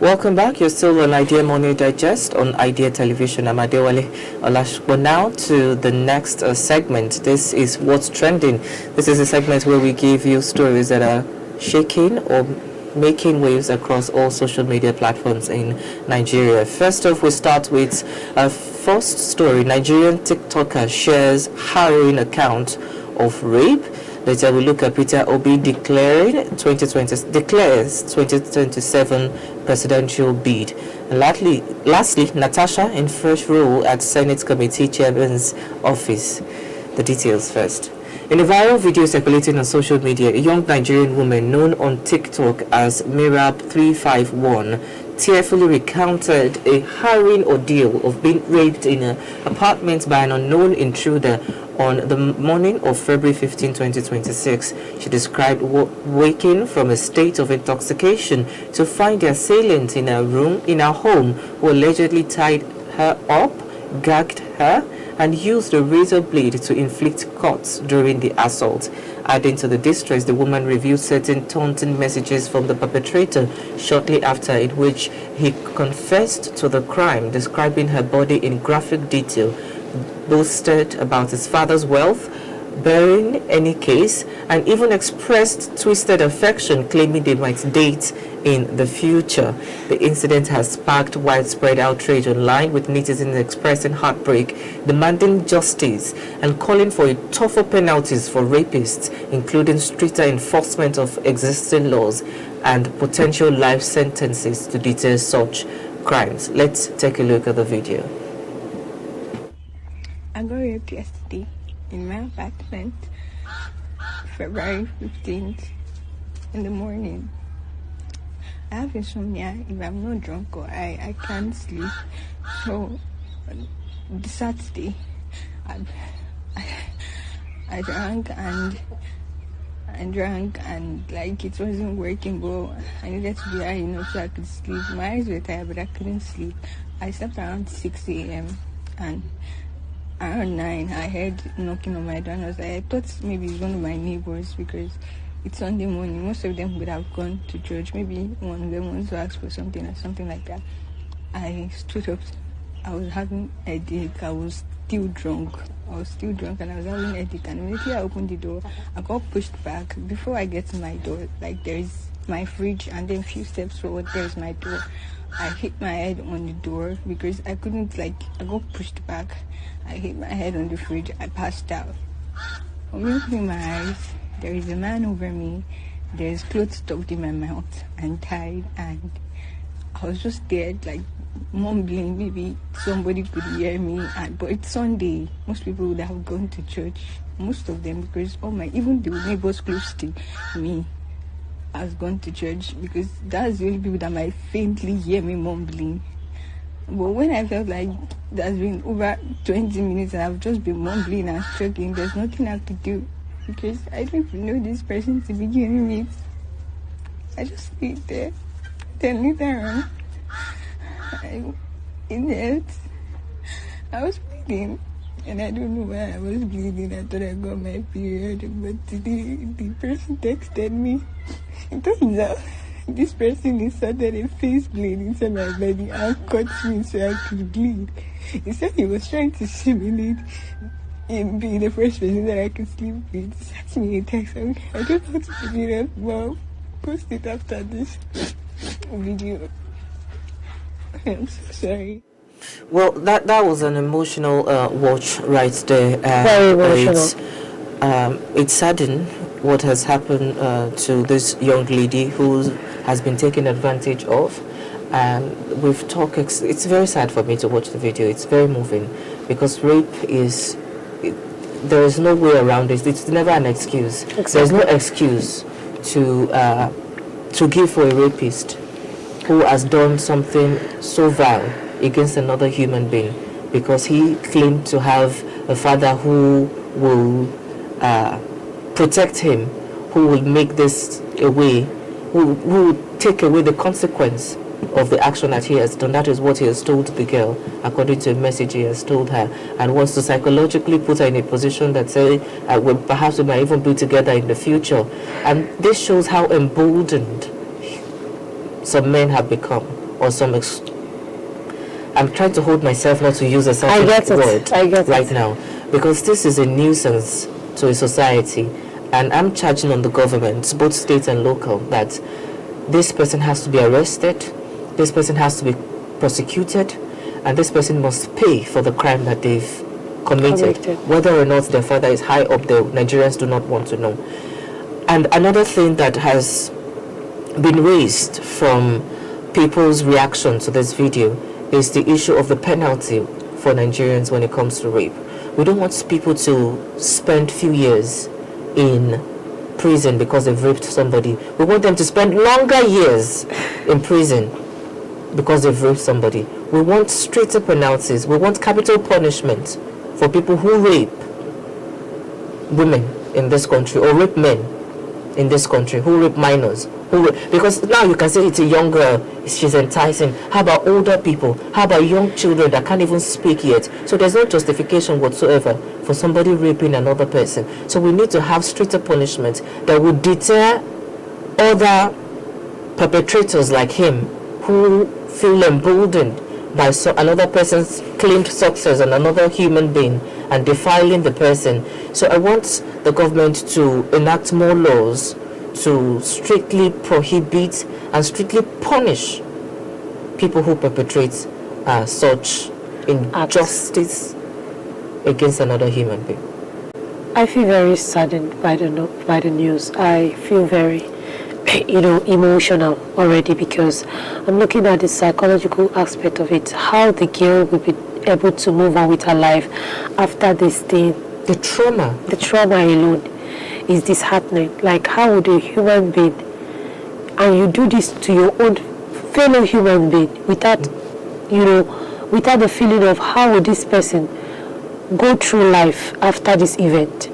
Welcome back. You're still on Idea Morning Digest on Idea Television. I'm Adewale Olashpo. Now to the next segment. This is What's Trending. This is a segment where we give you stories that are shaking or making waves across all social media platforms in Nigeria. First off, we start with a first story. Nigerian TikToker shares harrowing account of rape. Later we look at Peter Obi declares 2027 presidential bid. And lastly, Natasha in fresh role at Senate Committee Chairman's office. The details first. In a viral video circulating on social media, a young Nigerian woman known on TikTok as Mirab351 tearfully recounted a harrowing ordeal of being raped in an apartment by an unknown intruder on the morning of February 15, 2026. She described waking from a state of intoxication to find the assailant in her home, who allegedly tied her up, gagged her, and used a razor blade to inflict cuts during the assault. Adding to the distress, the woman reviewed certain taunting messages from the perpetrator shortly after, in which he confessed to the crime, describing her body in graphic detail, boasted about his father's wealth, bearing any case, and even expressed twisted affection, claiming they might date in the future. The incident has sparked widespread outrage online, with netizens expressing heartbreak, demanding justice, and calling for tougher penalties for rapists, including stricter enforcement of existing laws and potential life sentences to deter such crimes. Let's take a look at the video. I got raped yesterday in my apartment, February 15th in the morning. I have insomnia. If I'm not drunk or I can't sleep. So the Saturday I drank and like it wasn't working, but I needed to be high enough so I could sleep. My eyes were tired, but I couldn't sleep. I slept around 6 a.m. and around 9 I heard knocking on my door, and I thought maybe it's one of my neighbors because it's Sunday morning. Most of them would have gone to church. Maybe one of them wants to ask for something or something like that. I stood up. I was having a headache. I was still drunk and I was having a headache, and immediately I opened the door, I got pushed back. Before I get to my door, like there is my fridge, and then a few steps forward there's my door. I hit my head on the door because I couldn't, I got pushed back. I hit my head on the fridge. I passed out. When opening my eyes, there is a man over me. There's clothes stuffed in my mouth and tied, and I was just there, mumbling. Maybe somebody could hear me. But it's Sunday. Most people would have gone to church. Most of them, because even the neighbors close to me has gone to church, because that's the only people that might faintly hear me mumbling. But when I felt like there's been over 20 minutes and I've just been mumbling and struggling, there's nothing I could do, because I don't even know this person to begin with. I just stayed there. Then later on, I was bleeding, and I don't know why I was bleeding. I thought I got my period, but today the person texted me. It turns out this person inserted a face blade inside my body and cut me so I could bleed. He said he was trying to simulate in being the first person that I could sleep with. He sent me a text. I don't know how to put it up, but I'll post it after this video. I'm so sorry. Well, that was an emotional watch right there. Very emotional. It's saddened what has happened to this young lady who has been taken advantage of. And we've talked, it's very sad for me to watch the video. It's very moving, because rape there is no way around it. It's never an excuse. Exactly. There's no excuse to give for a rapist who has done something so vile against another human being, because he claimed to have a father who will protect him, who will make this away, who will take away the consequence of the action that he has done. That is what he has told the girl, according to a message he has told her, and wants to psychologically put her in a position that say, perhaps we might even be together in the future. And this shows how emboldened some men have become or I'm trying to hold myself not to use a certain word right now, because this is a nuisance to a society, and I'm charging on the government, both state and local, that this person has to be arrested, this person has to be prosecuted, and this person must pay for the crime that they've committed. Whether or not their father is high up there, Nigerians do not want to know. And another thing that has been raised from people's reaction to this video is the issue of the penalty for Nigerians when it comes to rape. We don't want people to spend few years in prison because they've raped somebody. We want them to spend longer years in prison because they've raped somebody. We want straighter penalties. We want capital punishment for people who rape women in this country, or rape men in this country, who rape minors. Because now you can say it's a young girl, she's enticing. How about older people? How about young children that can't even speak yet? So there's no justification whatsoever for somebody raping another person. So we need to have stricter punishment that would deter other perpetrators like him, who feel emboldened by another person's claimed success on another human being and defiling the person. So I want the government to enact more laws to strictly prohibit and strictly punish people who perpetrate such injustice against another human being. I feel very saddened by the news. I feel very, emotional already, because I'm looking at the psychological aspect of it, how the girl will be able to move on with her life after this thing. The trauma alone is disheartening. Like, how would a human being, and you do this to your own fellow human being without the feeling of how would this person go through life after this event,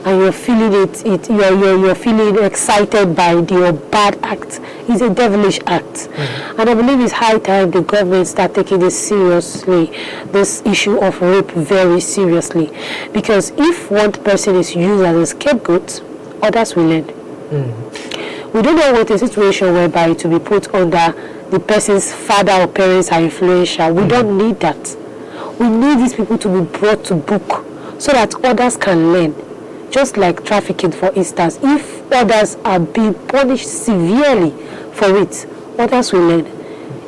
and you're feeling you're feeling excited by your bad act. It's a devilish act. And I believe it's high time the government start taking this seriously, this issue of rape very seriously, because if one person is used as a scapegoat, others will learn. We don't know what a situation whereby to be put under the person's father or parents are influential. We don't need that. We need these people to be brought to book so that others can learn. Just like trafficking, for instance, if others are being punished severely for it, others will learn.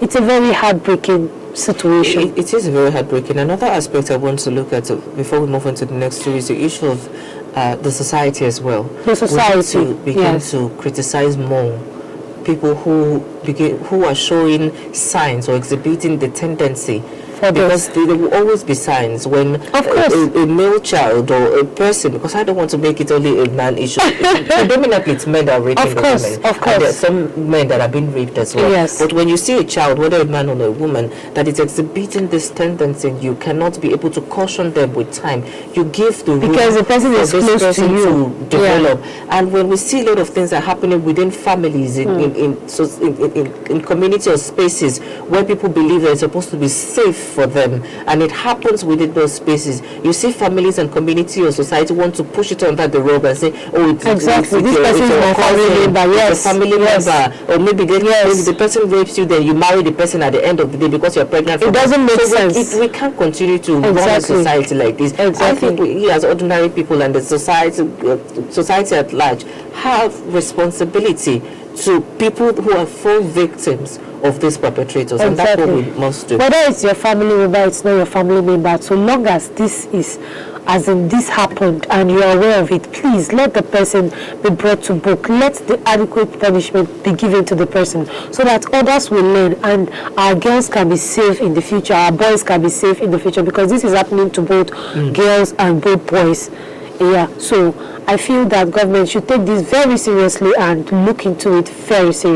It's a very heartbreaking situation. It is very heartbreaking. Another aspect I want to look at before we move on to the next story is the issue of the society as well. The society, we need to begin to criticize more people who are showing signs or exhibiting the tendency. Because there will always be signs when a male child or a person, because I don't want to make it only a man issue. Predominantly it's men that are raping the women. Of course. And there are some men that are being raped as well. Yes. But when you see a child, whether a man or a woman, that is exhibiting this tendency, you cannot be able to caution them with time. You give the room because the person is close to you to develop. And when we see a lot of things are happening within families, in community or spaces where people believe they're supposed to be safe for them, and it happens within those spaces, you see families and community or society want to push it under the rug and say, oh, it's this person is my family member, yes, a family member, or maybe maybe the person rapes you, then you marry the person at the end of the day because you're pregnant. It doesn't make sense. We can't continue to run a society like this. I think we as ordinary people and the society at large have responsibility to people who are full victims of these perpetrators, and that's what we must do. Whether it's your family member, it's not your family member, so long as this happened and you are aware of it, please let the person be brought to book. Let the adequate punishment be given to the person so that others will learn, and our girls can be safe in the future, our boys can be safe in the future, because this is happening to both girls and both boys. So I feel that government should take this very seriously and look into it very seriously.